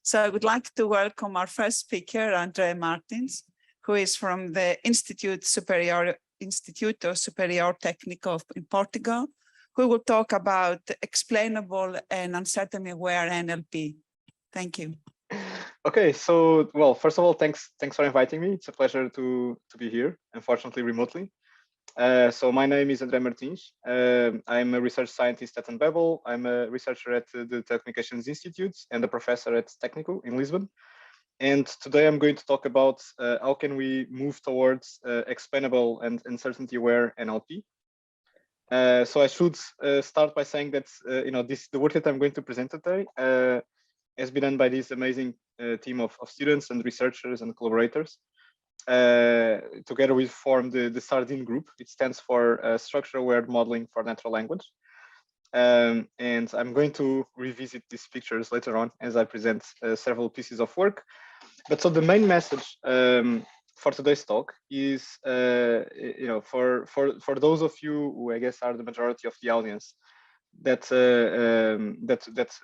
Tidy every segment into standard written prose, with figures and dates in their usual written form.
So I would like to welcome our first speaker, André Martins, who is from the Instituto Superior Técnico in Portugal, who will talk about explainable and uncertainty-aware NLP. Thank you. Okay, so well, first of all, thanks for inviting me. It's a pleasure to be here, unfortunately remotely. So my name is André Martins. I'm a research scientist at Unbabel. I'm a researcher at the Telecomunicações Institute and a professor at Técnico in Lisbon. And today I'm going to talk about how can we move towards explainable and uncertainty-aware NLP. So I should start by saying that the work that I'm going to present today has been done by this amazing team of students and researchers and collaborators. Together we formed the SARDIN group. It stands for Structure Aware Modeling for Natural Language. And I'm going to revisit these pictures later on as I present several pieces of work. But so the main message for today's talk is, for those of you who I guess are the majority of the audience that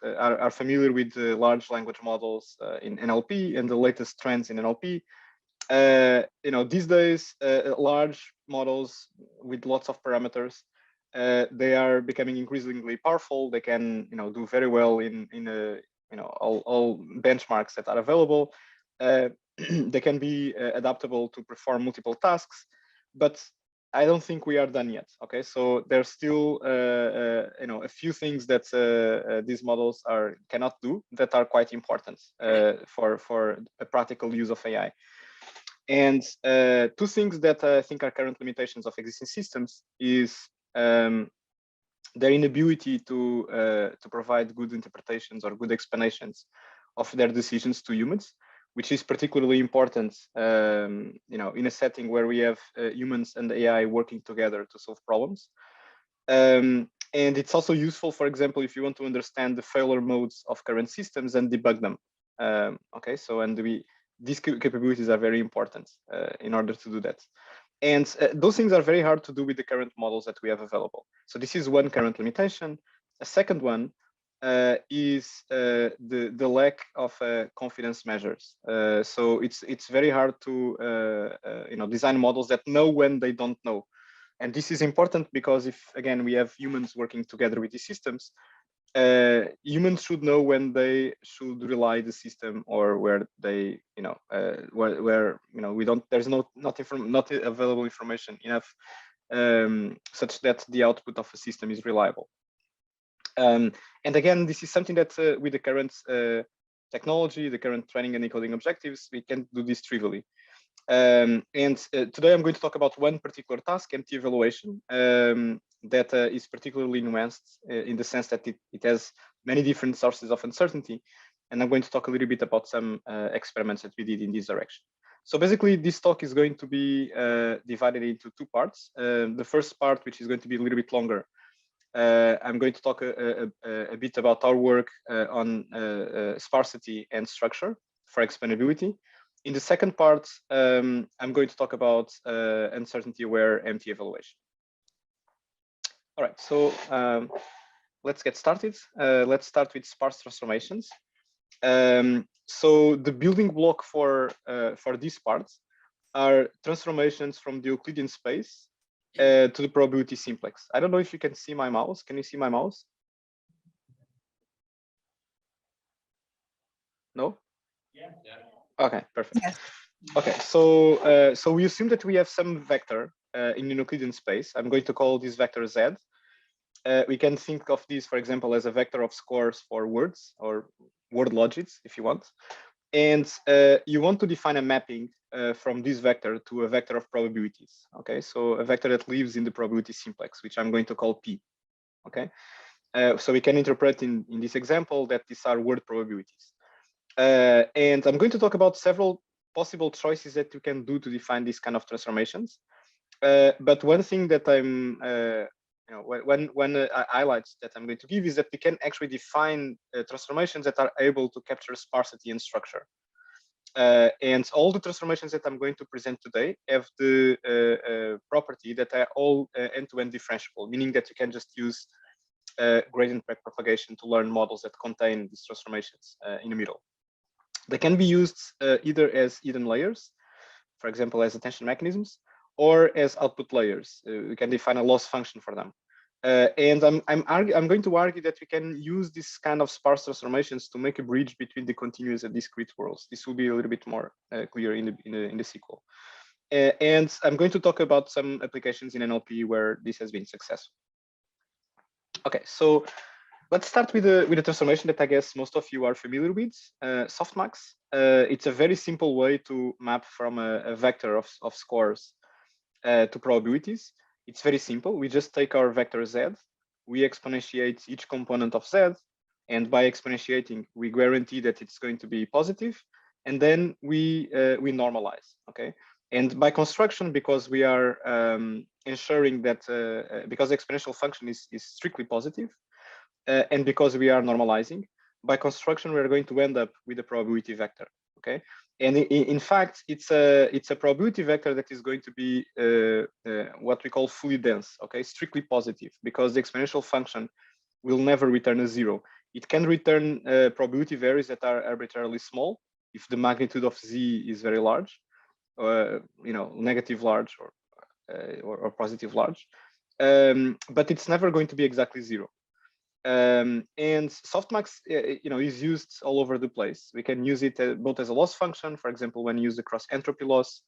are familiar with large language models in NLP and the latest trends in NLP. These days, large models with lots of parameters, they are becoming increasingly powerful. They can, do very well in all benchmarks that are available. They can be adaptable to perform multiple tasks, but I don't think we are done yet. Okay, so there's still, a few things that these models cannot do that are quite important for a practical use of AI. And two things that I think are current limitations of existing systems is their inability to provide good interpretations or good explanations of their decisions to humans, which is particularly important, in a setting where we have humans and AI working together to solve problems. And it's also useful, for example, if you want to understand the failure modes of current systems and debug them. Okay, so these capabilities are very important in order to do that. And those things are very hard to do with the current models that we have available. So this is one current limitation. A second one is the lack of confidence measures. So it's very hard to design models that know when they don't know. And this is important because if, again, we have humans working together with these systems, humans should know when they should rely the system or where they, there's not available information enough such that the output of a system is reliable. And again, this is something that with the current technology, the current training and encoding objectives, we can do this trivially. And today I'm going to talk about one particular task, empty evaluation, that is particularly nuanced in the sense that it has many different sources of uncertainty. And I'm going to talk a little bit about some experiments that we did in this direction. So basically, this talk is going to be divided into two parts. The first part, which is going to be a little bit longer, I'm going to talk a bit about our work on sparsity and structure for explainability. In the second part, I'm going to talk about uncertainty-aware empty evaluation. All right, so let's get started. Let's start with sparse transformations. So the building block for this part are transformations from the Euclidean space to the probability simplex. I don't know if you can see my mouse. Can you see my mouse? No? Yeah. Okay, perfect. Yeah. Okay, so we assume that we have some vector in the Euclidean space. I'm going to call this vector Z. We can think of this, for example, as a vector of scores for words or word logits, if you want. And you want to define a mapping from this vector to a vector of probabilities. Okay, so a vector that lives in the probability simplex, which I'm going to call P. Okay, so we can interpret in this example that these are word probabilities. And I'm going to talk about several possible choices that you can do to define these kind of transformations. But one thing that I'm, when I highlight that I'm going to give is that we can actually define transformations that are able to capture sparsity and structure. And all the transformations that I'm going to present today have the property that are all end-to-end differentiable, meaning that you can just use gradient backpropagation to learn models that contain these transformations in the middle. They can be used either as hidden layers, for example, as attention mechanisms, or as output layers. We can define a loss function for them. And I'm going to argue that we can use this kind of sparse transformations to make a bridge between the continuous and discrete worlds. This will be a little bit more clear in the sequel. And I'm going to talk about some applications in NLP where this has been successful. Okay, so let's start with a transformation that I guess most of you are familiar with, softmax. It's a very simple way to map from a vector of scores to probabilities. It's very simple. We just take our vector z, we exponentiate each component of z, and by exponentiating, we guarantee that it's going to be positive, and then we normalize. Okay. And by construction, because we are ensuring that because the exponential function is strictly positive, and because we are normalizing, by construction, we're going to end up with a probability vector. Okay. And in fact, it's a probability vector that is going to be what we call fully dense, okay, strictly positive, because the exponential function will never return a zero. It can return probability values that are arbitrarily small if the magnitude of z is very large, negative large or positive large, but it's never going to be exactly zero. And softmax, is used all over the place. We can use it both as a loss function, for example, when you use the cross entropy loss,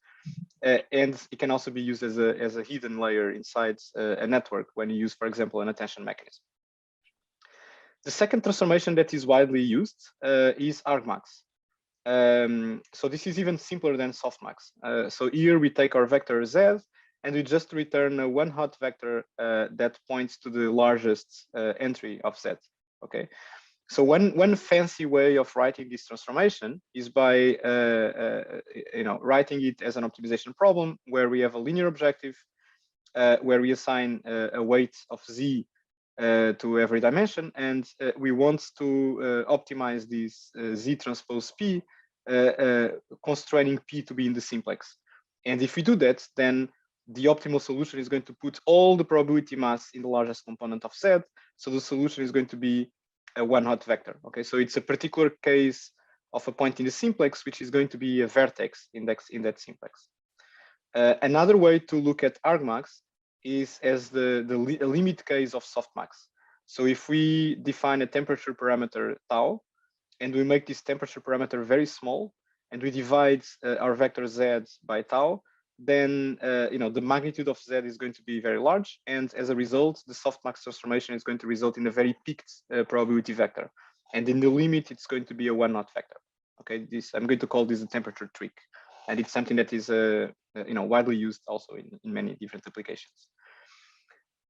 and it can also be used as a hidden layer inside a network when you use, for example, an attention mechanism. The second transformation that is widely used is argmax. So this is even simpler than softmax. So here we take our vector z, and we just return a one hot vector that points to the largest entry of z. Okay, so one fancy way of writing this transformation is by writing it as an optimization problem where we have a linear objective where we assign a weight of z to every dimension, and we want to optimize this z transpose p, constraining p to be in the simplex. And if we do that, then the optimal solution is going to put all the probability mass in the largest component of z. So the solution is going to be a one hot vector. Okay, so it's a particular case of a point in the simplex, which is going to be a vertex index in that simplex. Another way to look at argmax is as the limit case of softmax. So if we define a temperature parameter tau, and we make this temperature parameter very small, and we divide our vector z by tau, then the magnitude of z is going to be very large, and as a result, the softmax transformation is going to result in a very peaked probability vector, and in the limit, it's going to be a one-hot vector. Okay, I'm going to call this a temperature trick, and it's something that is widely used also in many different applications.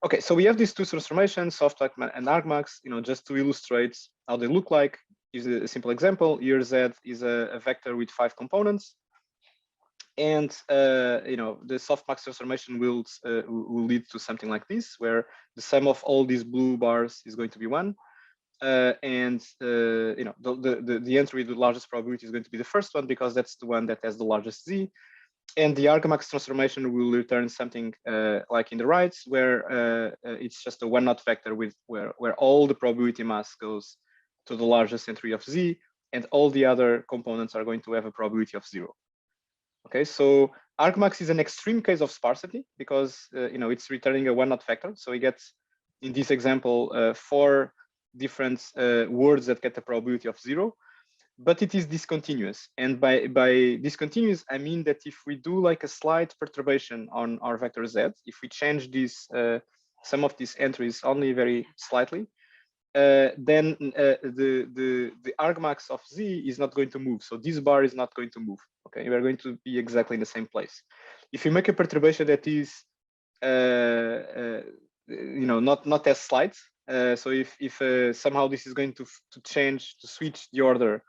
Okay, so we have these two transformations, softmax and argmax. Just to illustrate how they look like, is a simple example. Here z is a vector with 5 components. And the softmax transformation will lead to something like this, where the sum of all these blue bars is going to be 1, and the entry with the largest probability is going to be the first one because that's the one that has the largest z. And the argmax transformation will return something like in the right, where it's just a one-hot vector with where all the probability mass goes to the largest entry of z, and all the other components are going to have a probability of 0. Okay, so argmax is an extreme case of sparsity because it's returning a one-hot vector. So we get, in this example, 4 different words that get a probability of 0, but it is discontinuous. And by discontinuous, I mean that if we do like a slight perturbation on our vector z, if we change this some of these entries only very slightly, then the argmax of z is not going to move. So this bar is not going to move. Okay, we are going to be exactly in the same place. If you make a perturbation that is, not as slight, so if somehow this is going to switch the order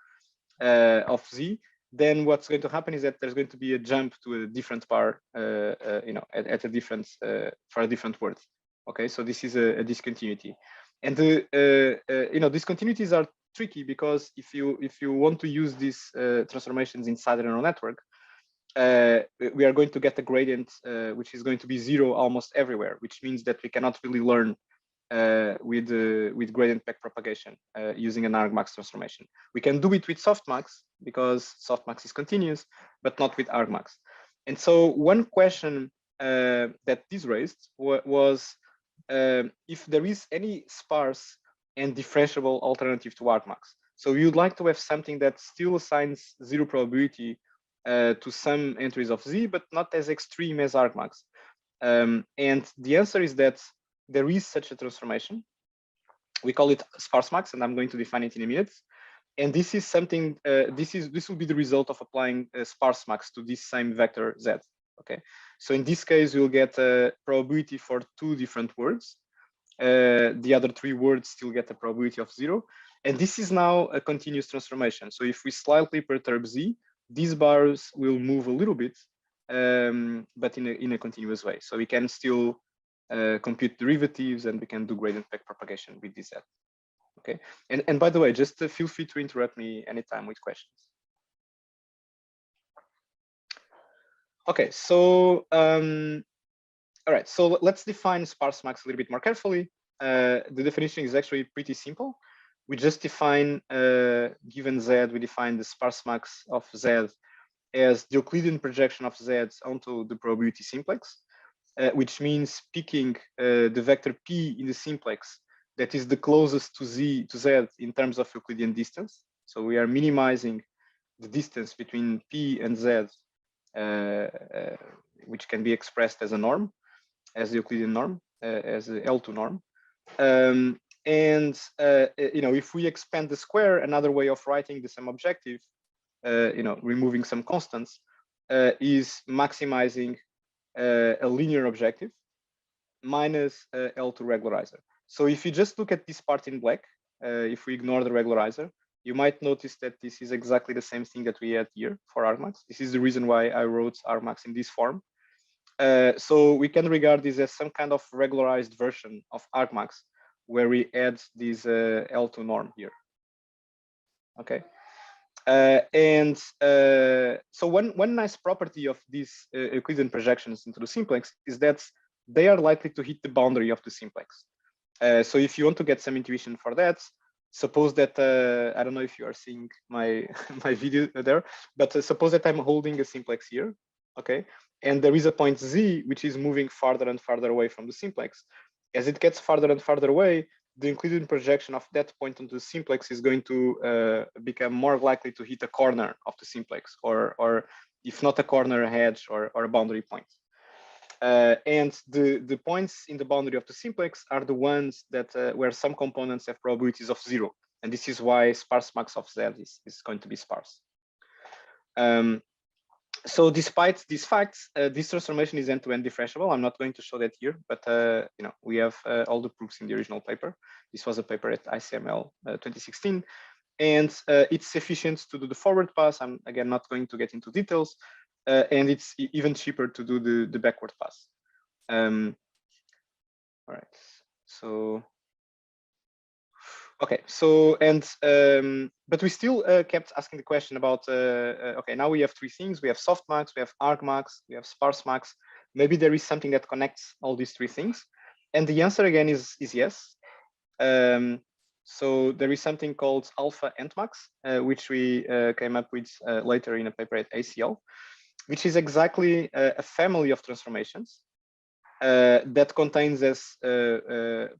of z, then what's going to happen is that there's going to be a jump to a different bar, at a different for a different word. Okay, so this is a discontinuity. And the discontinuities are tricky because if you want to use these transformations inside a neural network, we are going to get a gradient which is going to be 0 almost everywhere, which means that we cannot really learn with gradient backpropagation using an argmax transformation. We can do it with softmax because softmax is continuous, but not with argmax. And so one question that this raised was if there is any sparse and differentiable alternative to argmax. So we would like to have something that still assigns zero probability to some entries of Z, but not as extreme as argmax. And the answer is that there is such a transformation. We call it sparse max, and I'm going to define it in a minute. And this is something. This will be the result of applying sparse max to this same vector Z. Okay. So in this case, we'll get a probability for 2 different words. The other 3 words still get a probability of 0. And this is now a continuous transformation. So if we slightly perturb Z, these bars will move a little bit, but in a continuous way. So we can still compute derivatives, and we can do gradient backpropagation with this Z. Okay. And by the way, just feel free to interrupt me anytime with questions. Okay, so all right, so let's define sparse max a little bit more carefully. The definition is actually pretty simple. We just define, given Z, we define the sparse max of Z as the Euclidean projection of Z onto the probability simplex, which means picking the vector P in the simplex that is the closest to Z in terms of Euclidean distance. So we are minimizing the distance between P and Z, which can be expressed as a norm, as the Euclidean norm, as the L2 norm. If we expand the square, another way of writing the same objective, removing some constants, is maximizing a linear objective minus L2 regularizer. So if you just look at this part in black, if we ignore the regularizer, you might notice that this is exactly the same thing that we had here for argmax. This is the reason why I wrote argmax in this form. So we can regard this as some kind of regularized version of argmax, where we add this L2 norm here. Okay. So one nice property of these Euclidean projections into the simplex is that they are likely to hit the boundary of the simplex. So if you want to get some intuition for that, suppose that, I don't know if you are seeing my video there, but suppose that I'm holding a simplex here, okay? And there is a point Z, which is moving farther and farther away from the simplex. As it gets farther and farther away, the Euclidean projection of that point onto the simplex is going to become more likely to hit a corner of the simplex, or if not a corner, a edge, or a boundary point. And the points in the boundary of the simplex are the ones that where some components have probabilities of 0. And this is why sparse max of Z is going to be sparse. So despite these facts, this transformation is end-to-end differentiable. I'm not going to show that here, but we have all the proofs in the original paper. This was a paper at ICML 2016, and it's sufficient to do the forward pass. I'm again not going to get into details, and it's even cheaper to do the backward pass. All right, so. Okay, so but we still kept asking the question about okay, now we have 3 things. We have softmax, we have argmax, we have sparse max. Maybe there is something that connects all these 3 things, and the answer again is yes. So there is something called alpha entmax, which we came up with later in a paper at ACL, which is exactly a family of transformations that contains as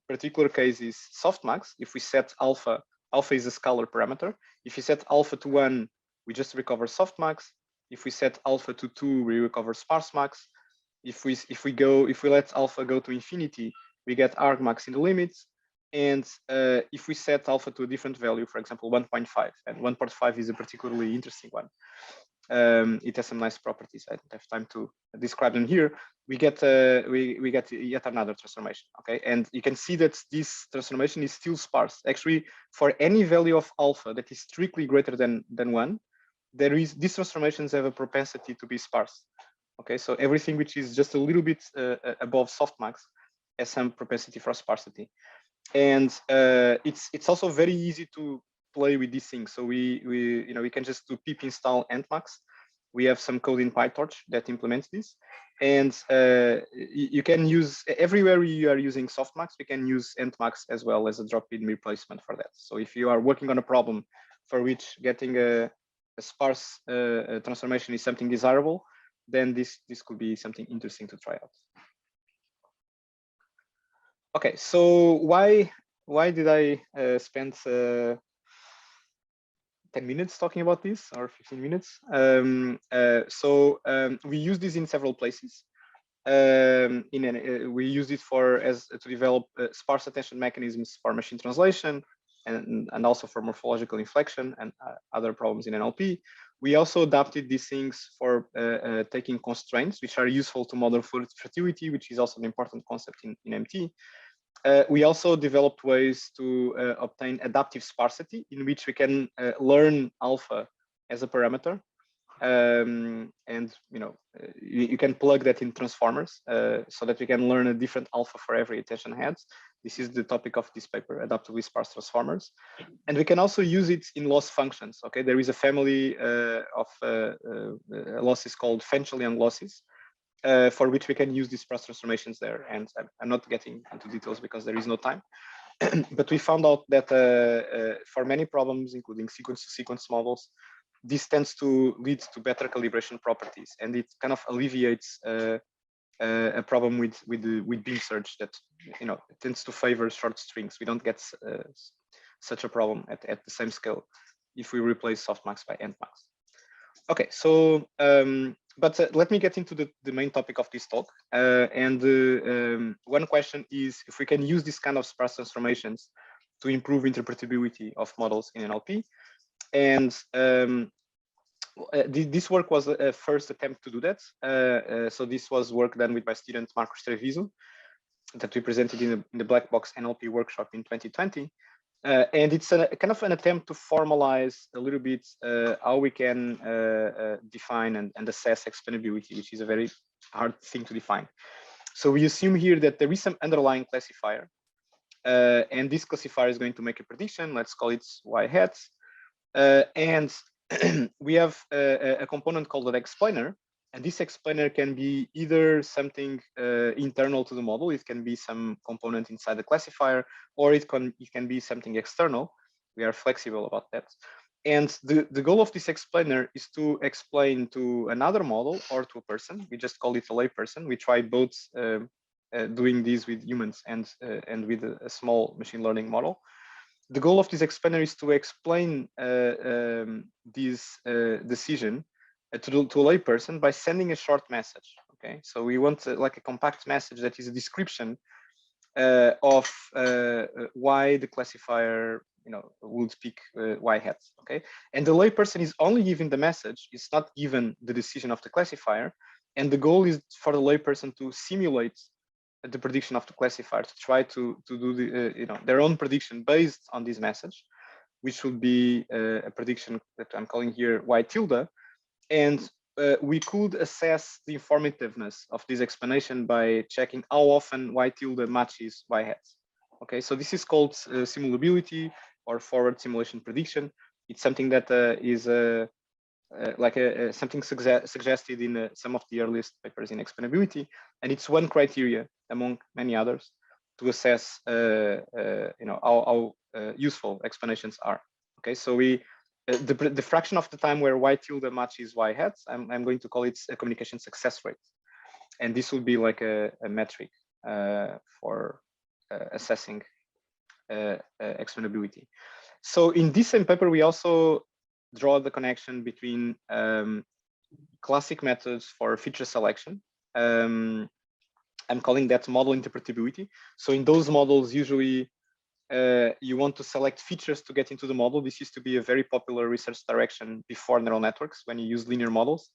particular cases softmax. If we set alpha is a scalar parameter. If you set alpha to 1, we just recover softmax. If we set alpha to 2, we recover sparse max. If we let alpha go to infinity, we get argmax in the limits. And if we set alpha to a different value, for example 1.5, and 1.5 is a particularly interesting one. It has some nice properties. I don't have time to describe them here. We get yet another transformation. Okay, and you can see that this transformation is still sparse. Actually, for any value of alpha that is strictly greater than 1, these transformations have a propensity to be sparse. Okay, so everything which is just a little bit above softmax has some propensity for sparsity, and it's also very easy to play with these things. So we can just do pip install entmax. We have some code in PyTorch that implements this, And you can use, everywhere you are using softmax, we can use entmax as well as a drop-in replacement for that. So if you are working on a problem for which getting a sparse transformation is something desirable, then this could be something interesting to try out. Okay, so why did I spend 10 minutes talking about this, or 15 minutes? We use this in several places. We use it to develop sparse attention mechanisms for machine translation, and also for morphological inflection and other problems in NLP. We also adapted these things for taking constraints, which are useful to model fertility, which is also an important concept in MT. We also developed ways to obtain adaptive sparsity, in which we can learn alpha as a parameter. And you can plug that in transformers so that we can learn a different alpha for every attention head. This is the topic of this paper, adaptively sparse transformers. And we can also use it in loss functions. Okay, there is a family of losses called Fenchelian losses, for which we can use these sparse transformations there. And I'm not getting into details because there is no time. But we found out that for many problems, including sequence-to-sequence models, this tends to lead to better calibration properties, and it kind of alleviates a problem with beam search that tends to favor short strings. We don't get such a problem at the same scale if we replace softmax by entmax. Okay, so but let me get into the main topic of this talk. One question is if we can use this kind of sparse transformations to improve interpretability of models in NLP. And this work was a first attempt to do that. So this was work done with my student Marcos Treviso that we presented in the Black Box NLP workshop in 2020. And it's kind of an attempt to formalize a little bit how we can define and assess explainability, which is a very hard thing to define. So we assume here that there is some underlying classifier, and this classifier is going to make a prediction. Let's call it y hat. And we have a component called an explainer, and this explainer can be either something internal to the model. It can be some component inside the classifier, or it can be something external. We are flexible about that. And the goal of this explainer is to explain to another model or to a person. We just call it a layperson. We try both doing this with humans and with a small machine learning model. The goal of this explainer is to explain this decision to a layperson by sending a short message. Okay, so we want like a compact message that is a description of why the classifier would pick y hat. Okay, and the layperson is only given the message. It's not given the decision of the classifier, and the goal is for the layperson to simulate the prediction of the classifier, to try to do the their own prediction based on this message, which would be a prediction that I'm calling here y tilde. And we could assess the informativeness of this explanation by checking how often y tilde matches y hat. Okay, so this is called simulability or forward simulation prediction. It's something that is something suggested in some of the earliest papers in explainability, and it's one criteria among many others to assess how useful explanations are. Okay, so we the fraction of the time where y tilde matches y hat, I'm going to call it a communication success rate, and this will be like a metric for assessing explainability. So in this same paper, we also draw the connection between classic methods for feature selection. I'm calling that model interpretability. So in those models, usually you want to select features to get into the model. This used to be a very popular research direction before neural networks when you use linear models.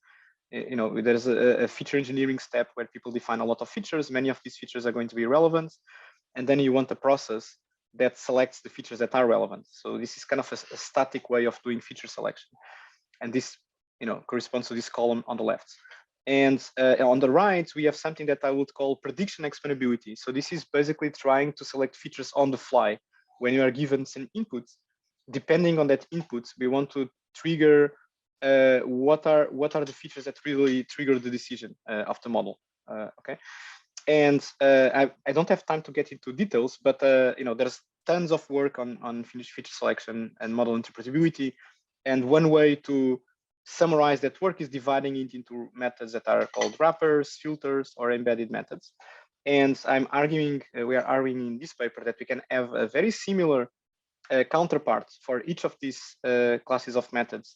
There's a feature engineering step where people define a lot of features. Many of these features are going to be relevant. And then you want a process that selects the features that are relevant. So this is kind of a static way of doing feature selection. And this, corresponds to this column on the left. And on the right, we have something that I would call prediction explainability. So this is basically trying to select features on the fly. When you are given some input, depending on that input, we want to trigger what are the features that really trigger the decision of the model. Okay, and I don't have time to get into details, but there's tons of work on feature selection and model interpretability, and one way to summarize that work is dividing it into methods that are called wrappers, filters, or embedded methods. And we are arguing in this paper that we can have a very similar counterpart for each of these classes of methods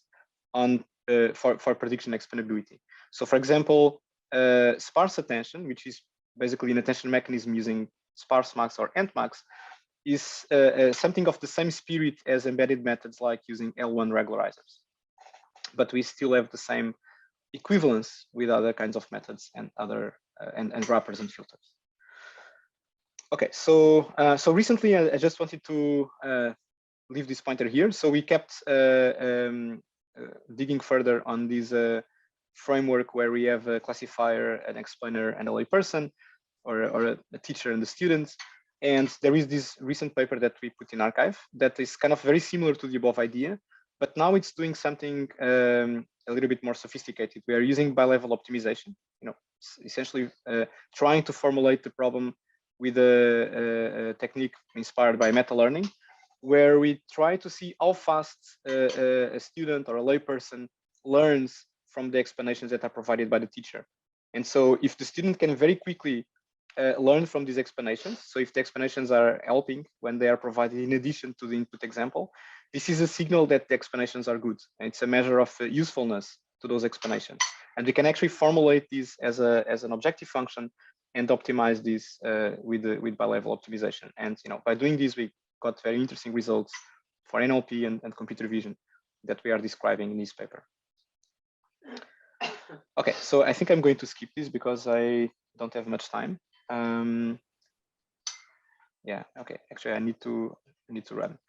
for prediction explainability. So for example, sparse attention, which is basically an attention mechanism using sparse max or ent max, is something of the same spirit as embedded methods like using L1 regularizers. But we still have the same equivalence with other kinds of methods and other and wrappers and filters. Okay, so recently I just wanted to leave this pointer here. So we kept digging further on this framework where we have a classifier, an explainer, and a layperson, or a teacher and the students. And there is this recent paper that we put in archive that is kind of very similar to the above idea, but now it's doing something a little bit more sophisticated. We are using bi-level optimization, essentially trying to formulate the problem with a technique inspired by meta-learning, where we try to see how fast a student or a layperson learns from the explanations that are provided by the teacher. And so if the student can very quickly learn from these explanations, so if the explanations are helping when they are provided in addition to the input example, this is a signal that the explanations are good. And it's a measure of usefulness to those explanations. And we can actually formulate this as an objective function and optimize this with bi-level optimization. And by doing this, we got very interesting results for NLP and computer vision that we are describing in this paper. Okay, so I think I'm going to skip this because I don't have much time. Yeah, okay, actually I need to run.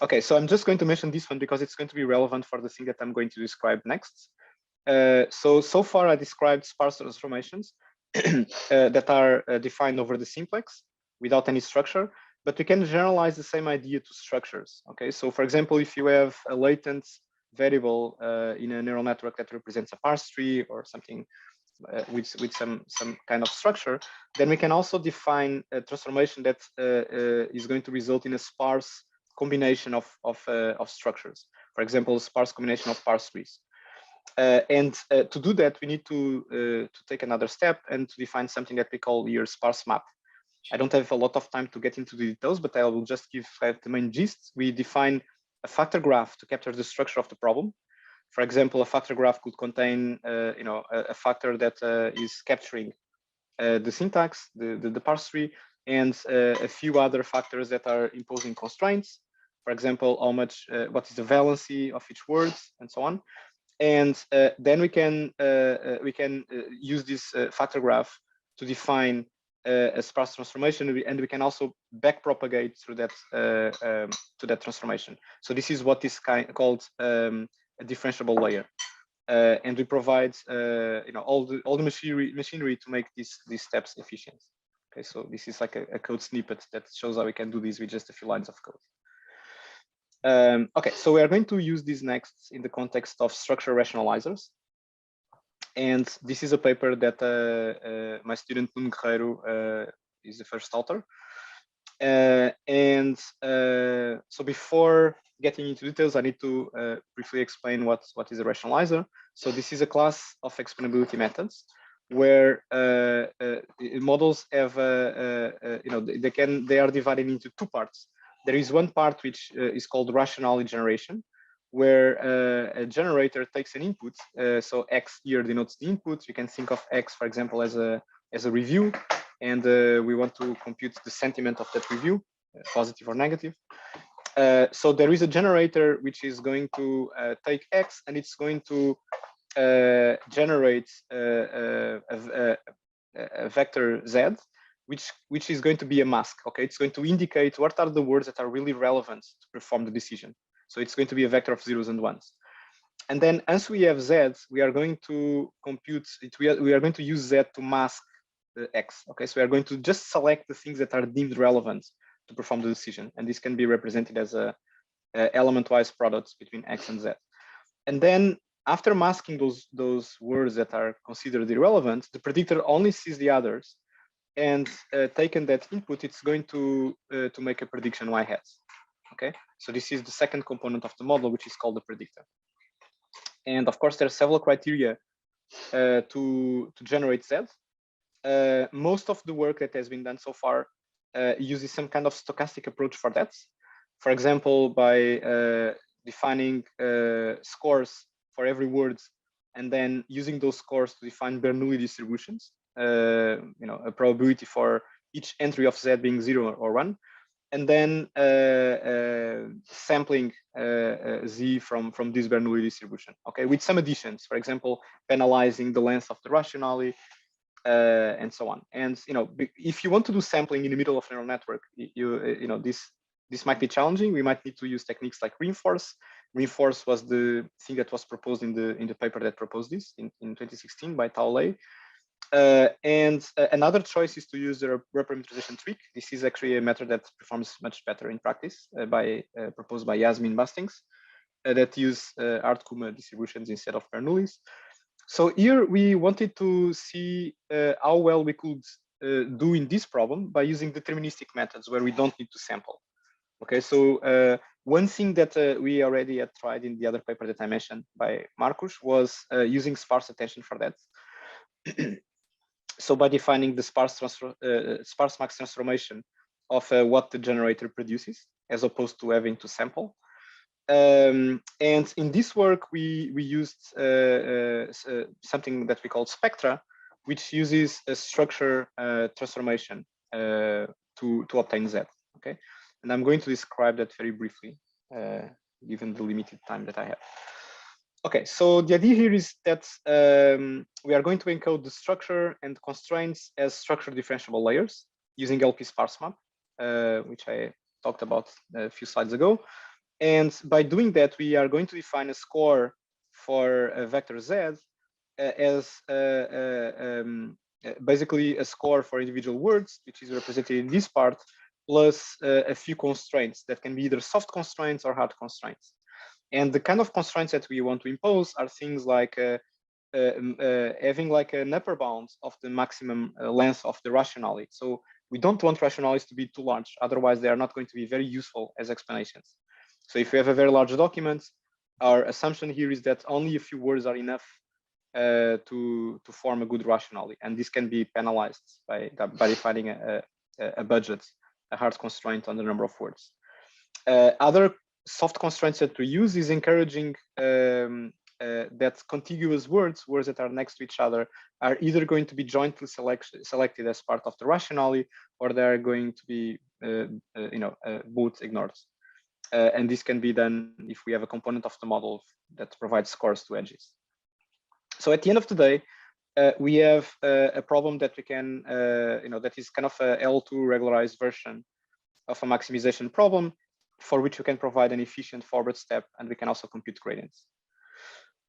Okay, so I'm just going to mention this one because it's going to be relevant for the thing that I'm going to describe next. So far I described sparse transformations that are defined over the simplex without any structure, but we can generalize the same idea to structures. Okay, so for example, if you have a latent variable in a neural network that represents a parse tree or something with some kind of structure, then we can also define a transformation that is going to result in a sparse combination of structures. For example, a sparse combination of parse trees. And to do that, we need to take another step and to define something that we call here sparse map. I don't have a lot of time to get into the details, but I will just give the main gist. We define a factor graph to capture the structure of the problem. For example, a factor graph could contain, a factor that is capturing the syntax, the parse tree, and a few other factors that are imposing constraints. For example, what is the valency of each word, and so on. And then we can use this factor graph to define a sparse transformation, and we can also backpropagate through that to that transformation. So this is what is called a differentiable layer, and we provide all the machinery to make these steps efficient. Okay, so this is like a code snippet that shows how we can do this with just a few lines of code. Okay, so we are going to use this next in the context of structure rationalizers. And this is a paper that my student Nuno Guerreiro is the first author. So before getting into details, I need to briefly explain what is a rationalizer. So this is a class of explainability methods where models have, they are divided into two parts. There is one part which is called rationale generation, where a generator takes an input. So X here denotes the input. You can think of X, for example, as a review, and we want to compute the sentiment of that review, positive or negative. So there is a generator which is going to take X, and it's going to generate a vector Z, which is going to be a mask. Okay, it's going to indicate what are the words that are really relevant to perform the decision. So it's going to be a vector of zeros and ones. And then as we have Z, we are going to compute it. We are going to use Z to mask the X. Okay, so we are going to just select the things that are deemed relevant to perform the decision. And this can be represented as a element-wise product between X and Z. And then after masking those words that are considered irrelevant, the predictor only sees the others, and taken that input, it's going to make a prediction y hat. Okay, so this is the second component of the model, which is called the predictor. And of course, there are several criteria to generate Z. Most of the work that has been done so far uses some kind of stochastic approach for that. For example, by defining scores for every word, and then using those scores to define Bernoulli distributions, a probability for each entry of Z being 0 or 1, and then sampling Z from this Bernoulli distribution, okay, with some additions, for example, penalizing the length of the rationale, and so on. And if you want to do sampling in the middle of neural network, this might be challenging. We might need to use techniques like reinforce. Reinforce was the thing that was proposed in the paper that proposed this in 2016 by Taolei. And another choice is to use the reparameterization trick. This is actually a method that performs much better in practice, proposed by Yasmin Bastings, that use Hart-Kuma distributions instead of Bernoulli's. So here we wanted to see how well we could do in this problem by using deterministic methods where we don't need to sample. Okay, so one thing that we already had tried in the other paper that I mentioned by Marcus was using sparse attention for that. So by defining the sparse max transformation of what the generator produces, as opposed to having to sample. And in this work, we used something that we call spectra, which uses a structure transformation to obtain Z. Okay, and I'm going to describe that very briefly, given the limited time that I have. Okay, so the idea here is that we are going to encode the structure and constraints as structure differentiable layers using LP sparse map, which I talked about a few slides ago. And by doing that, we are going to define a score for a vector Z as basically a score for individual words, which is represented in this part, plus a few constraints that can be either soft constraints or hard constraints. And the kind of constraints that we want to impose are things like having like an upper bound of the maximum length of the rationale. So we don't want rationales to be too large, otherwise they are not going to be very useful as explanations. So if we have a very large document, our assumption here is that only a few words are enough to form a good rationale, and this can be penalized by defining a budget, a hard constraint on the number of words. Other soft constraints that we use is encouraging that contiguous words that are next to each other, are either going to be jointly selected as part of the rationale, or they are going to be both ignored. And this can be done if we have a component of the model that provides scores to edges. So at the end of the day, we have a problem that we can, that is kind of a L2 regularized version of a maximization problem, for which we can provide an efficient forward step, and we can also compute gradients.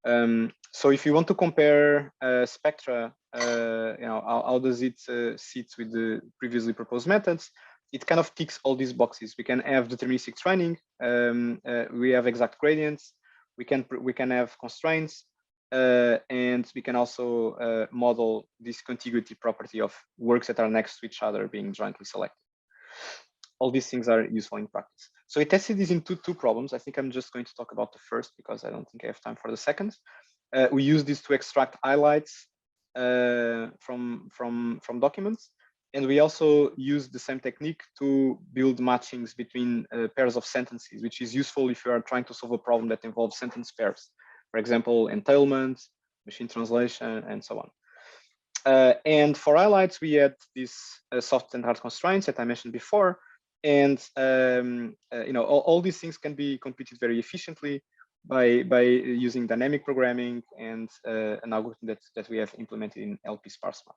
So if you want to compare spectra, how does it sit with the previously proposed methods? It kind of ticks all these boxes. We can have deterministic training. We have exact gradients. We can have constraints, and we can also model this contiguity property of works that are next to each other being jointly selected. All these things are useful in practice. So we tested this in two problems. I think I'm just going to talk about the first because I don't think I have time for the second. We use this to extract highlights from documents. And we also use the same technique to build matchings between pairs of sentences, which is useful if you are trying to solve a problem that involves sentence pairs. For example, entailment, machine translation, and so on. And for highlights, we had these soft and hard constraints that I mentioned before. And all these things can be computed very efficiently by using dynamic programming and an algorithm that we have implemented in LP sparse map.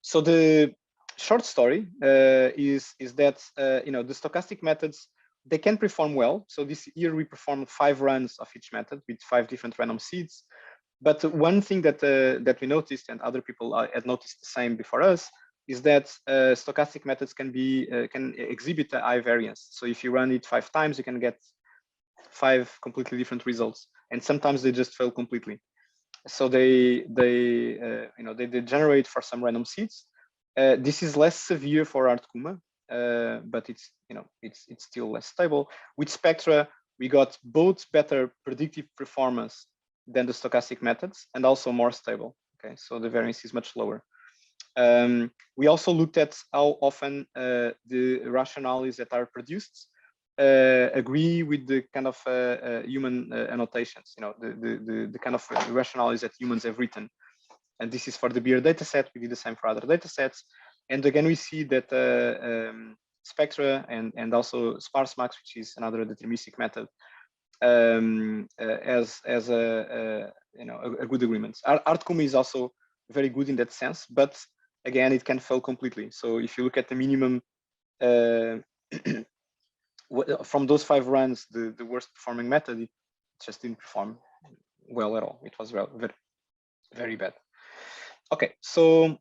So the short story is that the stochastic methods, they can perform well. So this year we performed 5 runs of each method with 5 different random seeds. But one thing that we noticed, and other people had noticed the same before us, is that stochastic methods can exhibit a high variance. So if you run it 5 times, you can get 5 completely different results and sometimes they just fail completely. So they generate for some random seeds. This is less severe for ART-Kuma, but it's still less stable. With Spectra, we got both better predictive performance than the stochastic methods and also more stable. Okay, so the variance is much lower. We also looked at how often the rationales that are produced agree with the kind of human annotations, the kind of rationales that humans have written. And this is for the beer data set. We did the same for other data sets. And again, we see that Spectra and also sparse max, which is another deterministic method, as a good agreement. ART-Kuma is also very good in that sense, but again, it can fail completely. So if you look at the minimum from those 5 runs, the worst performing method, it just didn't perform well at all. It was very, very bad. Okay, so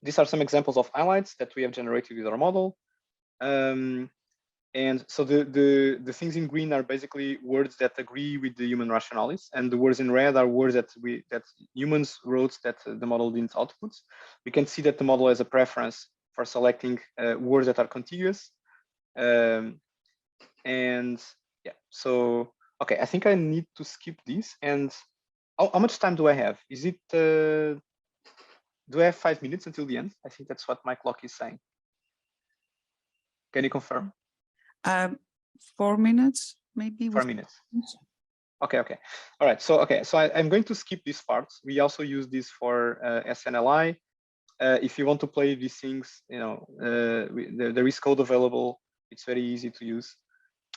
these are some examples of highlights that we have generated with our model. And so the things in green are basically words that agree with the human rationales, and the words in red are words that humans wrote that the model didn't output. We can see that the model has a preference for selecting words that are contiguous. And yeah, so okay, I think I need to skip this. And how much time do I have? Is it do I have 5 minutes until the end? I think that's what my clock is saying. Can you confirm? 4 minutes, maybe. 4 minutes. Okay. All right. So I'm going to skip this part. We also use this for SNLI. If you want to play these things, there is code available. It's very easy to use.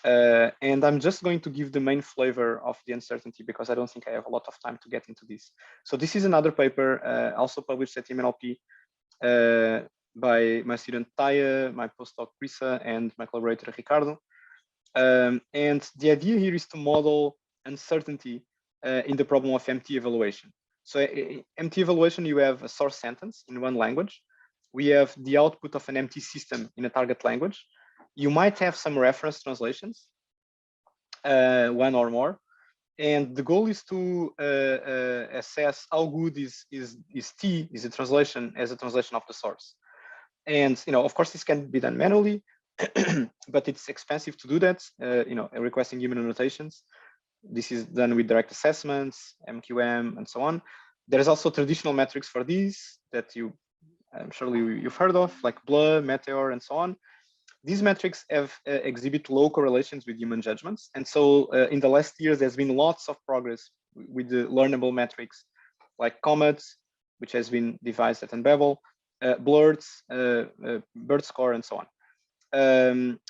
And I'm just going to give the main flavor of the uncertainty because I don't think I have a lot of time to get into this. So this is another paper also published at NLP by my student Taya, my postdoc Chryssa, and my collaborator Ricardo. And the idea here is to model uncertainty in the problem of MT evaluation. So MT evaluation, you have a source sentence in one language. We have the output of an MT system in a target language. You might have some reference translations, one or more. And the goal is to assess how good is T, is a translation as a translation of the source. And, of course, this can be done manually, but it's expensive to do that, requesting human annotations. This is done with direct assessments, MQM, and so on. There's also traditional metrics for these that surely you've heard of, like BLA, Meteor, and so on. These metrics exhibit low correlations with human judgments. And so in the last years, there's been lots of progress with the learnable metrics like COMET, which has been devised at Unbabel, BLERT, BERT score, and so on.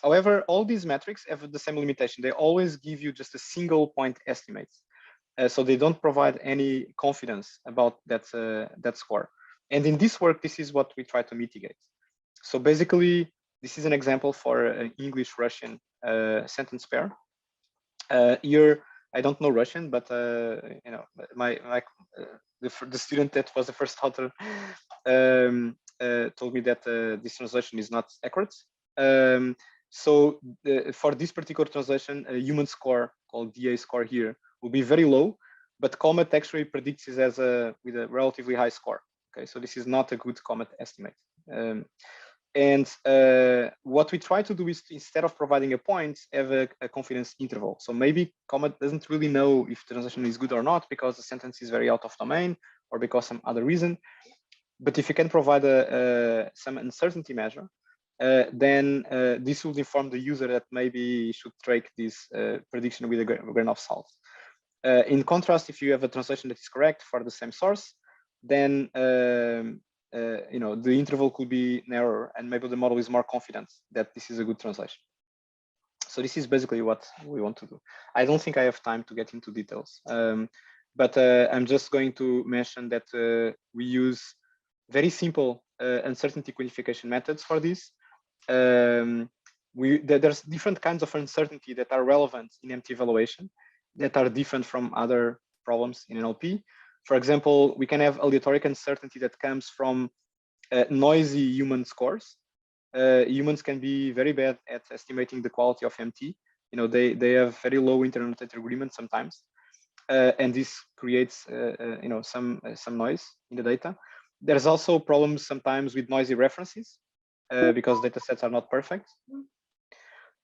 However, all these metrics have the same limitation. They always give you just a single point estimate. So they don't provide any confidence about that score. And in this work, this is what we try to mitigate. So basically, this is an example for an English-Russian sentence pair. Here, I don't know Russian, but the student that was the first author told me that this translation is not accurate. So for this particular translation, a human score called DA score here will be very low, but COMET actually predicts it as with a relatively high score. Okay, so this is not a good COMET estimate. And what we try to do is, instead of providing a point, have a confidence interval. So maybe COMET doesn't really know if the translation is good or not because the sentence is very out of domain or because some other reason. But if you can provide some uncertainty measure, then this will inform the user that maybe you should take this prediction with a grain of salt. In contrast, if you have a translation that is correct for the same source, then the interval could be narrower, and maybe the model is more confident that this is a good translation. So this is basically what we want to do. I don't think I have time to get into details, but I'm just going to mention that we use very simple uncertainty quantification methods for this. There's different kinds of uncertainty that are relevant in MT evaluation that are different from other problems in NLP. For example, we can have aleatoric uncertainty that comes from noisy human scores. Humans can be very bad at estimating the quality of MT. you know, they have very low internet agreement sometimes, and this creates you know, some noise in the data. There's also problems sometimes with noisy references because data sets are not perfect.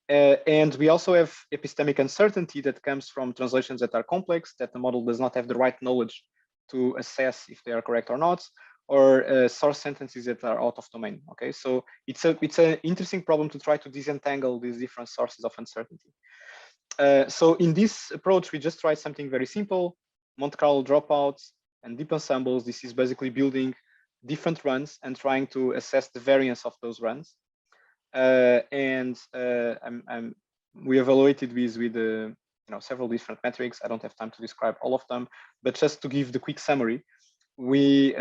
And we also have epistemic uncertainty that comes from translations that are complex, that the model does not have the right knowledge to assess if they are correct or not, or source sentences that are out of domain. Okay, so it's an interesting problem to try to disentangle these different sources of uncertainty. So in this approach, we just tried something very simple: Monte Carlo dropouts and deep ensembles. This is basically building different runs and trying to assess the variance of those runs. We evaluated these with you know, several different metrics. I don't have time to describe all of them, but just to give the quick summary, we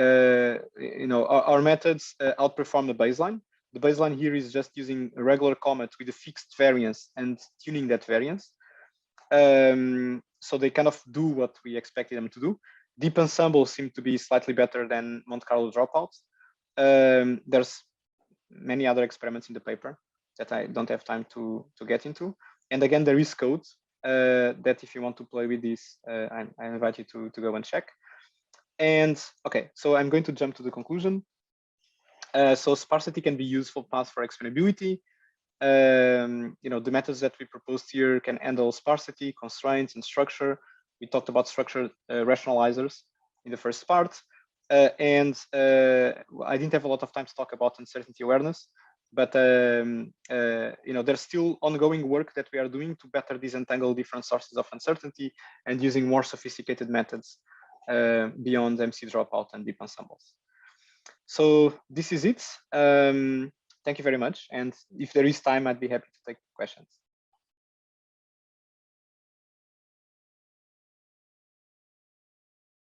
you know, our methods outperform the baseline. The baseline here is just using a regular comet with a fixed variance and tuning that variance. So they kind of do what we expected them to do. Deep ensembles seem to be slightly better than Monte Carlo dropouts. There's many other experiments in the paper that I don't have time to get into. And again, there is code that if you want to play with this, I invite you to go and check. And okay, so I'm going to jump to the conclusion. So sparsity can be useful path for explainability. You know, the methods that we proposed here can handle sparsity, constraints, and structure. We talked about structured rationalizers in the first part. I didn't have a lot of time to talk about uncertainty awareness, but you know, there's still ongoing work that we are doing to better disentangle different sources of uncertainty and using more sophisticated methods beyond MC dropout and deep ensembles. So this is it. Thank you very much. And if there is time, I'd be happy to take questions.